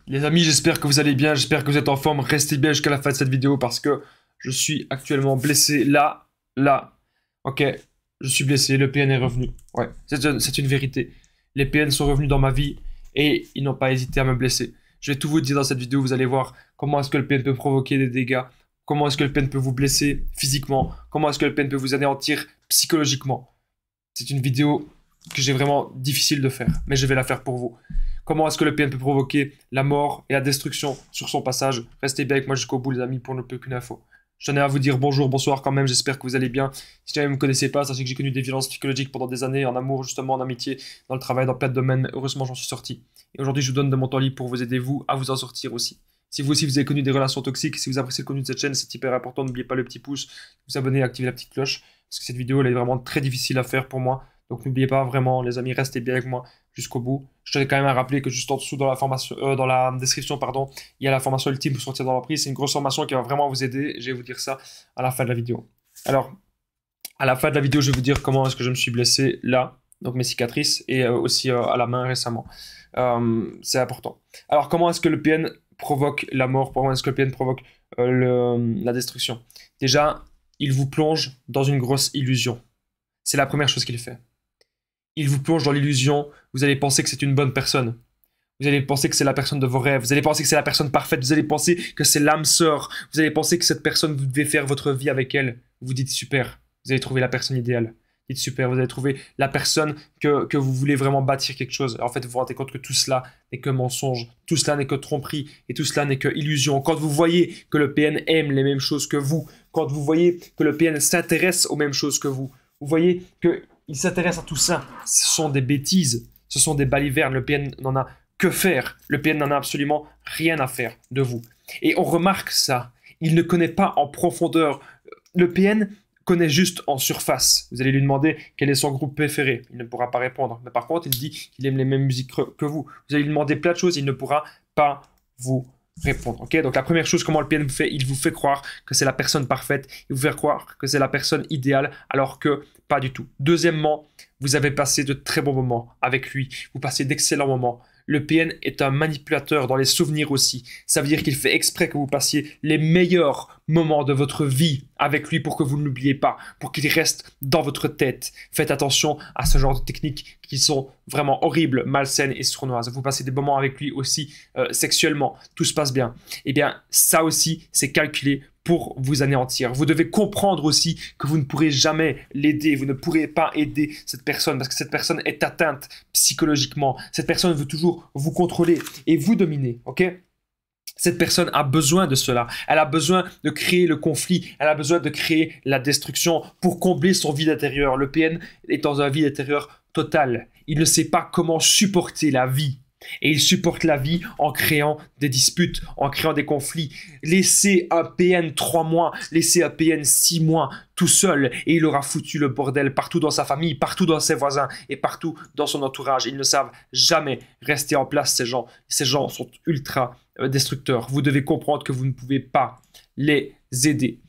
Les amis, j'espère que vous allez bien, j'espère que vous êtes en forme. Restez bien jusqu'à la fin de cette vidéo parce que je suis actuellement blessé là. Ok, je suis blessé, le PN est revenu. Ouais, c'est une vérité. Les PN sont revenus dans ma vie et ils n'ont pas hésité à me blesser. Je vais tout vous dire dans cette vidéo, vous allez voir comment est-ce que le PN peut provoquer des dégâts, comment est-ce que le PN peut vous blesser physiquement, comment est-ce que le PN peut vous anéantir psychologiquement. C'est une vidéo que j'ai vraiment difficile de faire, mais je vais la faire pour vous. Comment est-ce que le PN peut provoquer la mort et la destruction sur son passage? Restez bien avec moi jusqu'au bout les amis pour ne plus qu'une info. Je tenais à vous dire bonjour, bonsoir quand même, j'espère que vous allez bien. Si jamais vous ne me connaissez pas, sachez que j'ai connu des violences psychologiques pendant des années, en amour justement, en amitié, dans le travail, dans plein de domaines, mais heureusement j'en suis sorti. Et aujourd'hui je vous donne de mon temps libre pour vous aider vous à vous en sortir aussi. Si vous aussi vous avez connu des relations toxiques, si vous appréciez le contenu de cette chaîne, c'est hyper important, n'oubliez pas le petit pouce, vous abonner et activer la petite cloche, parce que cette vidéo elle est vraiment très difficile à faire pour moi. Donc n'oubliez pas vraiment les amis, restez bien avec moi jusqu'au bout. Je tenais quand même à rappeler que juste en dessous dans la formation, dans la description, pardon, il y a la formation ultime pour sortir dans l'emprise. C'est une grosse formation qui va vraiment vous aider. Je vais vous dire ça à la fin de la vidéo. Alors, à la fin de la vidéo, je vais vous dire comment est-ce que je me suis blessé là, donc mes cicatrices, et aussi à la main récemment. C'est important. Alors, comment est-ce que le PN provoque la mort? Comment est-ce que le PN provoque la destruction? Déjà, il vous plonge dans une grosse illusion. C'est la première chose qu'il fait. Il vous plonge dans l'illusion, vous allez penser que c'est une bonne personne. Vous allez penser que c'est la personne de vos rêves, vous allez penser que c'est la personne parfaite, vous allez penser que c'est l'âme sœur, vous allez penser que cette personne, vous devez faire votre vie avec elle. Vous dites super, vous allez trouver la personne idéale. Dites super, vous allez trouver la personne que vous voulez vraiment bâtir quelque chose. En fait, vous vous rendez compte que tout cela n'est que mensonge, tout cela n'est que tromperie, et tout cela n'est que illusion. Quand vous voyez que le PN aime les mêmes choses que vous, quand vous voyez que le PN s'intéresse aux mêmes choses que vous voyez que il s'intéresse à tout ça. Ce sont des bêtises, ce sont des balivernes. Le PN n'en a que faire. Le PN n'en a absolument rien à faire de vous. Et on remarque ça. Il ne connaît pas en profondeur. Le PN connaît juste en surface. Vous allez lui demander quel est son groupe préféré. Il ne pourra pas répondre. Mais par contre, il dit qu'il aime les mêmes musiques que vous. Vous allez lui demander plein de choses. Il ne pourra pas vous répondre. Ok, donc la première chose, comment le PN vous fait, il vous fait croire que c'est la personne parfaite, il vous fait croire que c'est la personne idéale, alors que pas du tout. Deuxièmement, vous avez passé de très bons moments avec lui, vous passez d'excellents moments. Le PN est un manipulateur dans les souvenirs aussi. Ça veut dire qu'il fait exprès que vous passiez les meilleurs moments de votre vie avec lui pour que vous ne l'oubliez pas, pour qu'il reste dans votre tête. Faites attention à ce genre de techniques qui sont vraiment horribles, malsaines et sournoises. Vous passez des moments avec lui aussi sexuellement, tout se passe bien. Eh bien, ça aussi, c'est calculé pour vous anéantir. Vous devez comprendre aussi que vous ne pourrez jamais l'aider, vous ne pourrez pas aider cette personne parce que cette personne est atteinte psychologiquement. Cette personne veut toujours vous contrôler et vous dominer, ok? Cette personne a besoin de cela. Elle a besoin de créer le conflit. Elle a besoin de créer la destruction pour combler son vide intérieur. Le PN est dans un vide intérieur total. Il ne sait pas comment supporter la vie. Et il supporte la vie en créant des disputes, en créant des conflits. Laissez un PN 3 mois, laissez un PN 6 mois tout seul et il aura foutu le bordel partout dans sa famille, partout dans ses voisins et partout dans son entourage. Ils ne savent jamais rester en place, ces gens. Ces gens sont ultra destructeurs. Vous devez comprendre que vous ne pouvez pas les aider.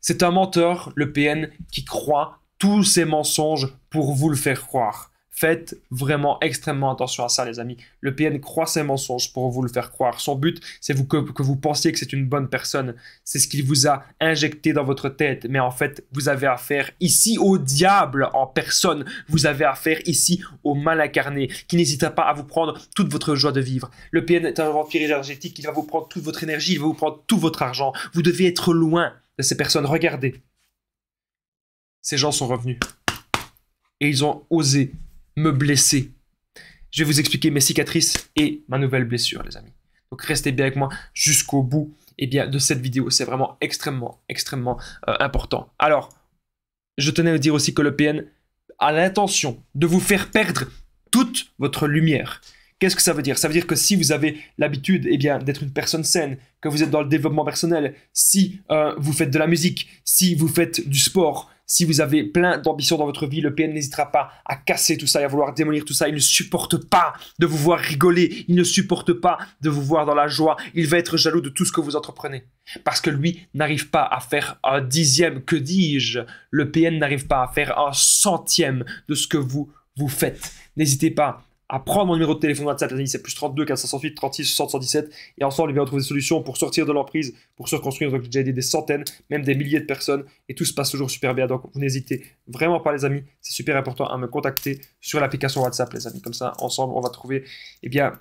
C'est un menteur, le PN, qui croit tous ces mensonges pour vous le faire croire. Faites vraiment extrêmement attention à ça, les amis. Le PN croit ses mensonges pour vous le faire croire. Son but, c'est que vous pensiez que c'est une bonne personne. C'est ce qu'il vous a injecté dans votre tête. Mais en fait, vous avez affaire ici au diable en personne. Vous avez affaire ici au mal incarné qui n'hésitera pas à vous prendre toute votre joie de vivre. Le PN est un vampire énergétique. Il va vous prendre toute votre énergie. Il va vous prendre tout votre argent. Vous devez être loin de ces personnes. Regardez. Ces gens sont revenus. Et ils ont osé me blesser. Je vais vous expliquer mes cicatrices et ma nouvelle blessure, les amis. Donc restez bien avec moi jusqu'au bout de cette vidéo. C'est vraiment extrêmement important. Alors, je tenais à vous dire aussi que le PN a l'intention de vous faire perdre toute votre lumière. Qu'est-ce que ça veut dire? Ça veut dire que si vous avez l'habitude d'être une personne saine, que vous êtes dans le développement personnel, si vous faites de la musique, si vous faites du sport, si vous avez plein d'ambitions dans votre vie, le PN n'hésitera pas à casser tout ça et à vouloir démolir tout ça. Il ne supporte pas de vous voir rigoler. Il ne supporte pas de vous voir dans la joie. Il va être jaloux de tout ce que vous entreprenez. Parce que lui n'arrive pas à faire un dixième, que dis-je? Le PN n'arrive pas à faire un centième de ce que vous faites. N'hésitez pas à prendre mon numéro de téléphone WhatsApp, les amis, c'est plus 32 468 36 60 117. Et ensemble, on va trouver des solutions pour sortir de l'emprise, pour se reconstruire. Donc, j'ai déjà aidé des centaines, même des milliers de personnes. Et tout se passe toujours super bien. Donc, vous n'hésitez vraiment pas, les amis. C'est super important à me contacter sur l'application WhatsApp, les amis. Comme ça, ensemble, on va trouver, eh bien,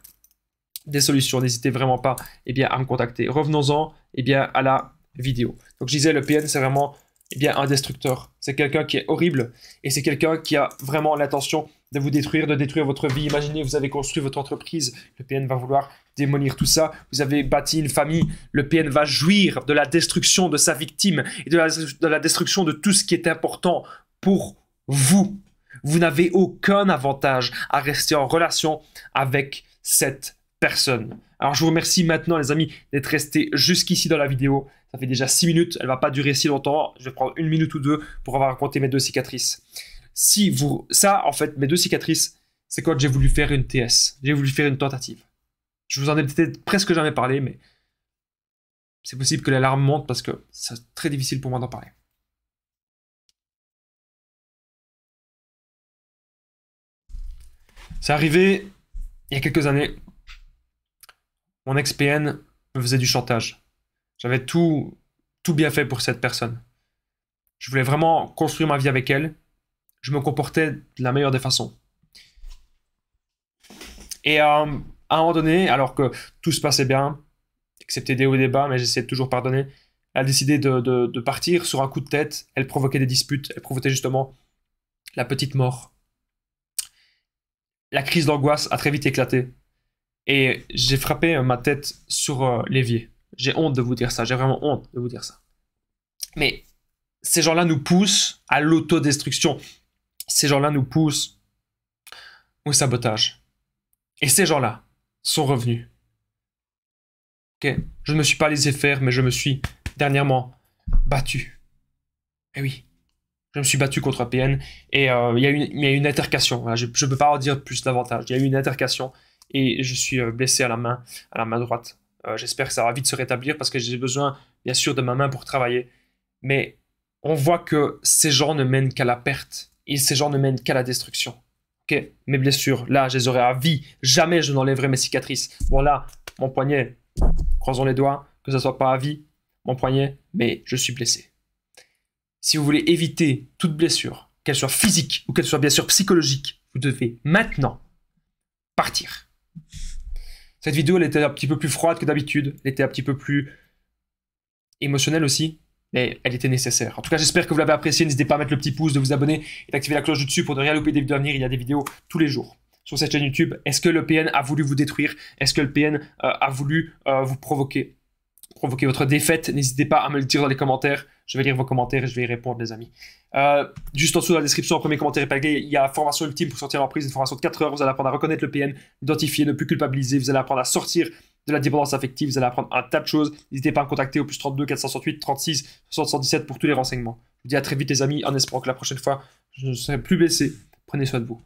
des solutions. N'hésitez vraiment pas, eh bien, à me contacter. Revenons-en, eh bien, à la vidéo. Donc, je disais, le PN, c'est vraiment, eh bien, un destructeur. C'est quelqu'un qui est horrible et c'est quelqu'un qui a vraiment l'intention de vous détruire, de détruire votre vie. Imaginez, vous avez construit votre entreprise, le PN va vouloir démolir tout ça. Vous avez bâti une famille, le PN va jouir de la destruction de sa victime et de la destruction de tout ce qui est important pour vous. Vous n'avez aucun avantage à rester en relation avec cette personne. Alors, je vous remercie maintenant, les amis, d'être restés jusqu'ici dans la vidéo. Ça fait déjà 6 minutes, elle ne va pas durer si longtemps. Je vais prendre 1 minute ou 2 pour avoir raconté mes 2 cicatrices. Ça, en fait, mes 2 cicatrices, c'est quand j'ai voulu faire une TS. J'ai voulu faire une tentative. Je vous en ai peut-être presque jamais parlé, mais c'est possible que l'alarme monte parce que c'est très difficile pour moi d'en parler. C'est arrivé il y a quelques années. Mon ex-PN me faisait du chantage. J'avais tout bien fait pour cette personne. Je voulais vraiment construire ma vie avec elle. Je me comportais de la meilleure des façons. Et à un moment donné, alors que tout se passait bien, excepté des hauts et des bas, mais j'essayais de toujours pardonner, elle a décidé de partir sur un coup de tête. Elle provoquait des disputes. Elle provoquait justement la petite mort. La crise d'angoisse a très vite éclaté. Et j'ai frappé ma tête sur l'évier. J'ai honte de vous dire ça. J'ai vraiment honte de vous dire ça. Mais ces gens-là nous poussent à l'autodestruction. Ces gens-là nous poussent au sabotage. Et ces gens-là sont revenus. Ok, je ne me suis pas laissé faire, mais je me suis dernièrement battu. Eh oui, je me suis battu contre un PN et il y a eu une altercation. Voilà, je ne peux pas en dire plus davantage. Il y a eu une altercation et je suis blessé à la main droite. J'espère que ça va vite se rétablir parce que j'ai besoin, bien sûr, de ma main pour travailler. Mais on voit que ces gens ne mènent qu'à la perte et ces gens ne mènent qu'à la destruction. Ok, mes blessures, là, je les aurai à vie. Jamais je n'enlèverai mes cicatrices. Bon, là, mon poignet, croisons les doigts, que ça ne soit pas à vie, mon poignet, mais je suis blessé. Si vous voulez éviter toute blessure, qu'elle soit physique ou qu'elle soit bien sûr psychologique, vous devez maintenant partir. Cette vidéo, elle était un petit peu plus froide que d'habitude. Elle était un petit peu plus émotionnelle aussi, mais elle était nécessaire. En tout cas, j'espère que vous l'avez apprécié. N'hésitez pas à mettre le petit pouce, de vous abonner et d'activer la cloche du dessus pour ne rien louper des vidéos à venir. Il y a des vidéos tous les jours sur cette chaîne YouTube. Est-ce que le PN a voulu vous détruire? Est-ce que le PN a voulu vous provoquer votre défaite? N'hésitez pas à me le dire dans les commentaires. Je vais lire vos commentaires et je vais y répondre, les amis. Juste en dessous dans la description, en premier commentaire épinglé, il y a la formation ultime pour sortir l'emprise, une formation de 4 heures. Vous allez apprendre à reconnaître le PN, identifier, ne plus culpabiliser. Vous allez apprendre à sortir de la dépendance affective. Vous allez apprendre un tas de choses. N'hésitez pas à me contacter au plus 32 468 36 77 pour tous les renseignements. Je vous dis à très vite, les amis, en espérant que la prochaine fois, je ne serai plus blessé. Prenez soin de vous.